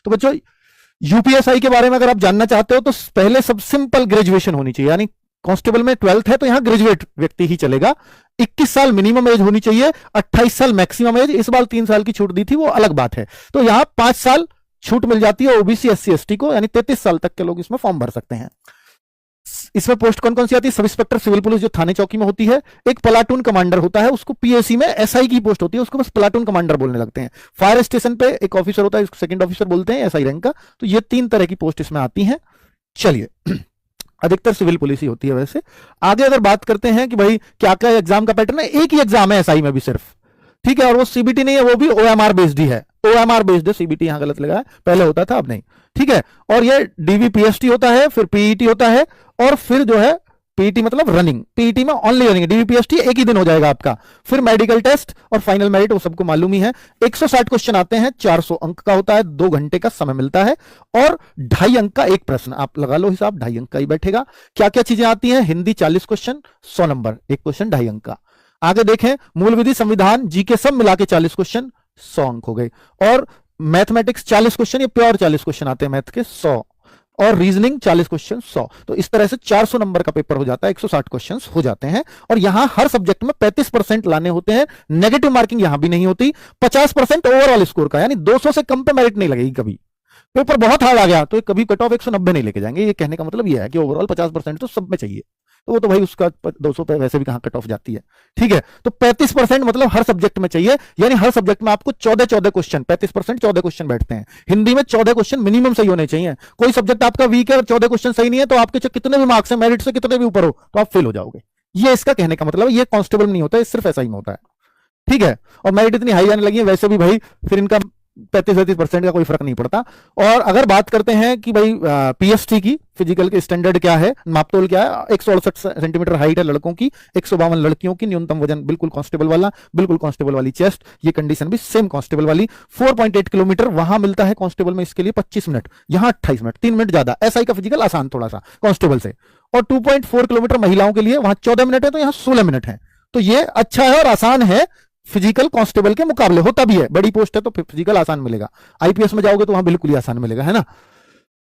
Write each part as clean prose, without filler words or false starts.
तो बच्चों यूपीएसआई के बारे में अगर आप जानना चाहते हो तो पहले सब सिंपल ग्रेजुएशन होनी चाहिए, यानी कांस्टेबल में 12th है तो यहां ग्रेजुएट व्यक्ति ही चलेगा। 21 साल मिनिमम एज होनी चाहिए, 28 साल मैक्सिमम एज। इस बार 3 साल की छूट दी थी, वो अलग बात है। तो यहां 5 साल छूट मिल जाती है ओबीसी एससी एसटी को, यानी 33 साल तक के लोग इसमें फॉर्म भर सकते हैं। इसमें पोस्ट कौन कौन सी आती है? सब इंस्पेक्टर सिविल पुलिस जो थाने चौकी में होती है, एक प्लाटून कमांडर होता है, उसको पीएसी में एसआई की पोस्ट होती है, उसको बस प्लाटून कमांडर बोलने लगते हैं। फायर स्टेशन पे एक ऑफिसर होता है, इसको सेकंड ऑफिसर बोलते हैं, एसआई रैंक का। तो ये 3 तरह की पोस्ट इसमें आती हैं। चलिए अधिकतर सिविल पुलिस ही होती है वैसे। आगे अगर बात करते हैं कि भाई क्या क्या एग्जाम का पैटर्न है, एक ही एग्जाम है एसआई में भी सिर्फ, ठीक है, और वो सीबीटी नहीं है, वो भी ओएमआर बेस्ड ही है। ओएमआर बेस्ड है, सीबीटी यहां गलत लगा है, पहले होता था अब नहीं, ठीक है। और ये डीवीपीएसटी होता है, फिर पीईटी होता है, और फिर जो है पीईटी मतलब रनिंग, पीईटी में ओनली रनिंग, डीवीपीएसटी एक ही दिन हो जाएगा आपका, फिर मेडिकल टेस्ट और फाइनल मेरिट, वो सबको मालूम ही है। 160 क्वेश्चन आते हैं, 400 अंक का होता है, 2 घंटे का समय मिलता है, और 2.5 अंक का एक प्रश्न, आप लगा लो हिसाब, 2.5 अंक का ही बैठेगा। क्या क्या चीजें आती हैं? हिंदी 40 क्वेश्चन, 100 नंबर, एक क्वेश्चन 2.5 अंक का। आगे देखें, मूल विधि, संविधान, जीके सब मिला के 40 क्वेश्चन, 100 अंक हो गए। और मैथमेटिक्स 40 क्वेश्चन, ये प्योर 40 क्वेश्चन आते हैं मैथ के, 100। और रीजनिंग 40 क्वेश्चन, 100। तो इस तरह से 400 नंबर का पेपर हो जाता है, 160 क्वेश्चंस हो जाते हैं। और यहां हर सब्जेक्ट में 35% लाने होते हैं, नेगेटिव मार्किंग यहां भी नहीं होती। 50% ओवरऑल स्कोर का, यानी 200 से कम पे मेरिट नहीं लगेगी कभी। पेपर बहुत हार्ड आ गया तो कभी कट ऑफ 190 नहीं लेके जाएंगे। ये कहने का मतलब ये है कि ओवरऑल 50% तो सब में चाहिए, तो वो तो भाई उसका 200 पे वैसे भी कहां कट ऑफ जाती है, ठीक है। तो 35% मतलब हर सब्जेक्ट में चाहिए, यानी हर सब्जेक्ट में आपको 14 क्वेश्चन, 35% 14 क्वेश्चन बैठते हैं। हिंदी में 14 क्वेश्चन मिनिमम सही होने चाहिए। कोई सब्जेक्ट आपका वीक है और 14 क्वेश्चन सही नहीं है, तो आपके कितने भी मार्क्स है, मेरिट से कितने भी ऊपर हो, तो आप फेल हो जाओगे। ये इसका कहने का मतलब है। ये कांस्टेबल में नहीं होता है, सिर्फ ऐसा ही में होता है, ठीक है। और मेरिट इतनी हाई आने लगी है वैसे भी भाई, फिर इनका 35-37% का कोई फर्क नहीं पड़ता। और अगर बात करते हैं कि भाई पीएसटी की, फिजिकल के स्टैंडर्ड क्या है, मापतोल क्या है, 168 सेंटीमीटर हाइट है लड़कों की, 152 लड़कियों की, न्यूनतम वजन बिल्कुल कांस्टेबल वाला, बिल्कुल कांस्टेबल वाली चेस्ट, ये कंडीशन भी सेम कांस्टेबल वाली। 4.8 किलोमीटर वहां मिलता है कांस्टेबल में, इसके लिए 25 मिनट, यहां 28 मिनट, 3 मिनट ज्यादा। एसआई का फिजिकल आसान थोड़ा सा कांस्टेबल से। और 2.4 किलोमीटर महिलाओं के लिए, वहां 14 मिनट है तो यहां 16 मिनट है। तो ये अच्छा है और आसान है फिजिकल कांस्टेबल के मुकाबले, होता भी है, बड़ी पोस्ट है तो फिजिकल आसान मिलेगा। आईपीएस में जाओगे तो वहां बिल्कुल ही आसान मिलेगा, है ना।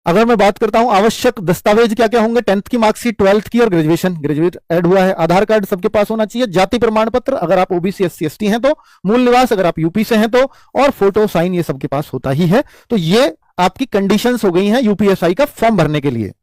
अगर मैं बात करता हूं आवश्यक दस्तावेज क्या क्या होंगे, 10th की मार्कशीट, 12th की और ग्रेजुएट ऐड हुआ है। आधार कार्ड सबके पास होना चाहिए, जाति प्रमाण पत्र अगर आप ओबीसी एससी एसटी हैं तो, मूल निवास अगर आप यूपी से हैं तो, और फोटो साइन ये सबके पास होता ही है। तो ये आपकी कंडीशंस हो गई हैं यूपीएसआई का फॉर्म भरने के लिए।